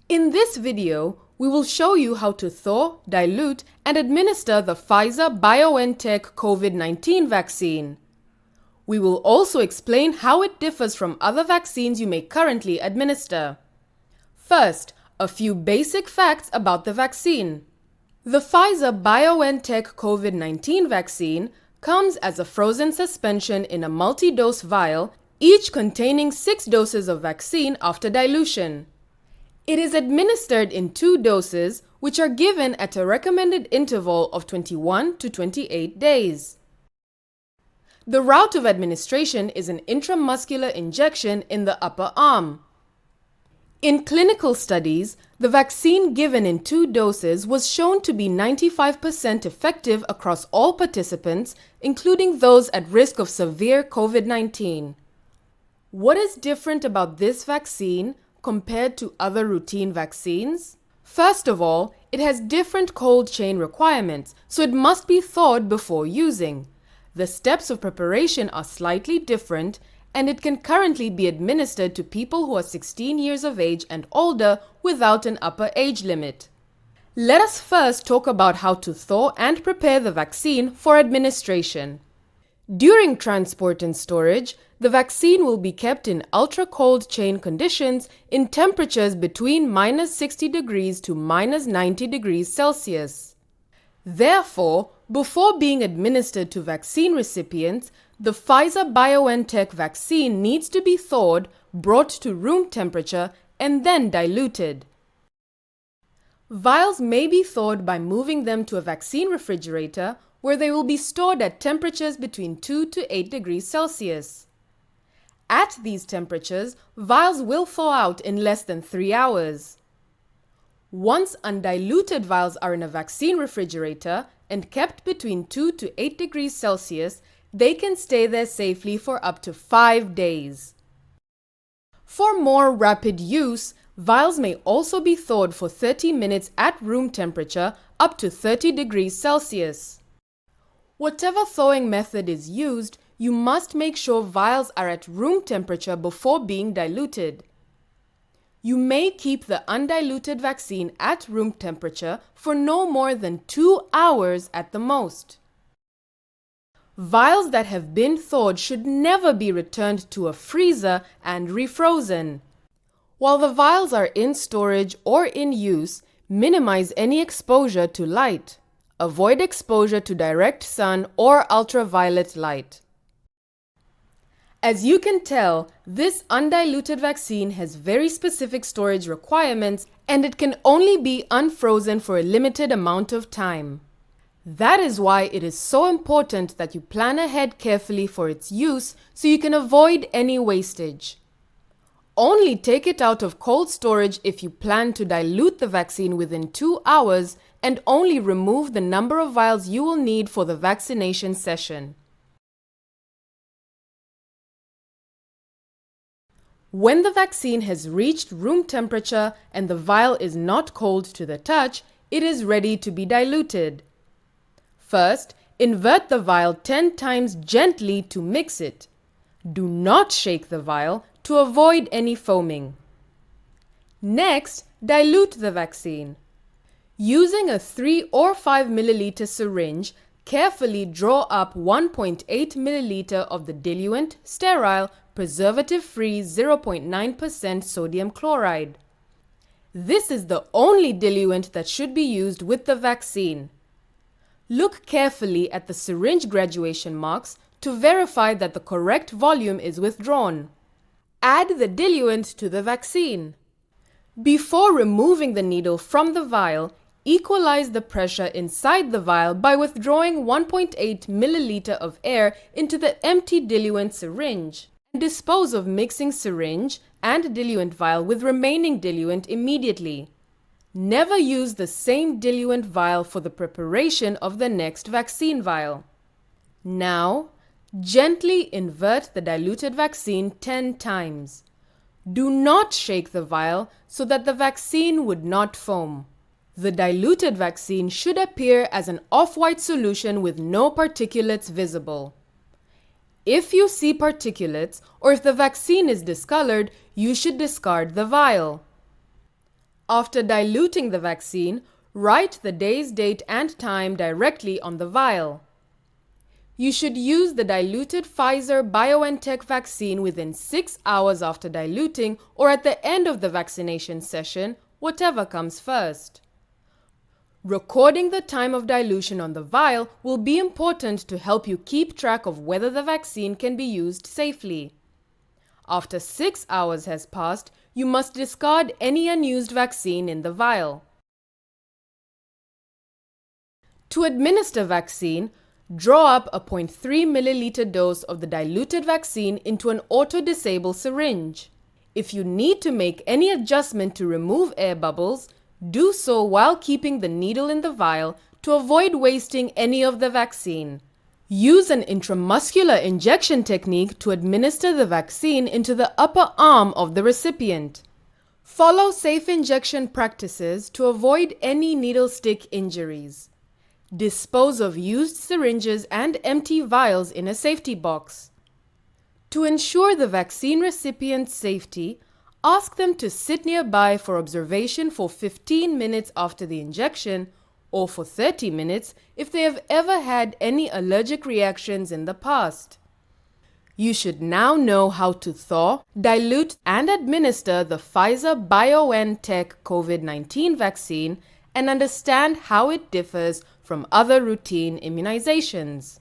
In this video, we will show you how to thaw, dilute, and administer the Pfizer BioNTech COVID-19 vaccine. We will also explain how it differs from other vaccines you may currently administer. First, a few basic facts about the vaccine. The Pfizer BioNTech COVID-19 vaccine comes as a frozen suspension in a multi-dose vial, each containing 6 doses of vaccine after dilution. It is administered in 2 doses, which are given at a recommended interval of 21 to 28 days. The route of administration is an intramuscular injection in the upper arm. In clinical studies, the vaccine given in 2 doses was shown to be 95% effective across all participants, including those at risk of severe COVID-19. What is different about this vaccine compared to other routine vaccines? First of all, it has different cold chain requirements, so it must be thawed before using. The steps of preparation are slightly different, and it can currently be administered to people who are 16 years of age and older without an upper age limit. Let us first talk about how to thaw and prepare the vaccine for administration. During transport and storage, the vaccine will be kept in ultra-cold chain conditions in temperatures between -60 degrees to -90 degrees Celsius. Therefore, before being administered to vaccine recipients, the Pfizer BioNTech vaccine needs to be thawed, brought to room temperature, and then diluted. Vials may be thawed by moving them to a vaccine refrigerator, where they will be stored at temperatures between 2 to 8 degrees Celsius. At these temperatures, vials will thaw out in less than 3 hours. Once undiluted vials are in a vaccine refrigerator and kept between 2 to 8 degrees Celsius, they can stay there safely for up to 5 days. For more rapid use, vials may also be thawed for 30 minutes at room temperature up to 30 degrees Celsius. Whatever thawing method is used, you must make sure vials are at room temperature before being diluted. You may keep the undiluted vaccine at room temperature for no more than 2 hours at the most. Vials that have been thawed should never be returned to a freezer and refrozen. While the vials are in storage or in use, minimize any exposure to light. Avoid exposure to direct sun or ultraviolet light. As you can tell, this undiluted vaccine has very specific storage requirements, and it can only be unfrozen for a limited amount of time. That is why it is so important that you plan ahead carefully for its use so you can avoid any wastage. Only take it out of cold storage if you plan to dilute the vaccine within 2 hours, and only remove the number of vials you will need for the vaccination session. When the vaccine has reached room temperature and the vial is not cold to the touch, it is ready to be diluted. First, invert the vial 10 times gently to mix it. Do not shake the vial to avoid any foaming. Next, dilute the vaccine. Using a 3 or 5 milliliter syringe, carefully draw up 1.8 milliliter of the diluent, sterile, preservative-free 0.9% sodium chloride. This is the only diluent that should be used with the vaccine. Look carefully at the syringe graduation marks to verify that the correct volume is withdrawn. Add the diluent to the vaccine. Before removing the needle from the vial, equalize the pressure inside the vial by withdrawing 1.8 milliliter of air into the empty diluent syringe. Dispose of mixing syringe and diluent vial with remaining diluent immediately. Never use the same diluent vial for the preparation of the next vaccine vial. Now, gently invert the diluted vaccine 10 times. Do not shake the vial so that the vaccine would not foam. The diluted vaccine should appear as an off-white solution with no particulates visible. If you see particulates or if the vaccine is discolored, you should discard the vial. After diluting the vaccine, write the day's date and time directly on the vial. You should use the diluted Pfizer BioNTech vaccine within 6 hours after diluting or at the end of the vaccination session, whatever comes first. Recording the time of dilution on the vial will be important to help you keep track of whether the vaccine can be used safely. After 6 hours has passed, you must discard any unused vaccine in the vial. To administer vaccine, draw up a 0.3 milliliter dose of the diluted vaccine into an auto-disable syringe. If you need to make any adjustment to remove air bubbles, do so while keeping the needle in the vial to avoid wasting any of the vaccine. Use an intramuscular injection technique to administer the vaccine into the upper arm of the recipient. Follow safe injection practices to avoid any needle stick injuries. Dispose of used syringes and empty vials in a safety box. To ensure the vaccine recipient's safety, ask them to sit nearby for observation for 15 minutes after the injection or for 30 minutes if they have ever had any allergic reactions in the past. You should now know how to thaw, dilute, and administer the Pfizer BioNTech COVID-19 vaccine and understand how it differs from other routine immunizations.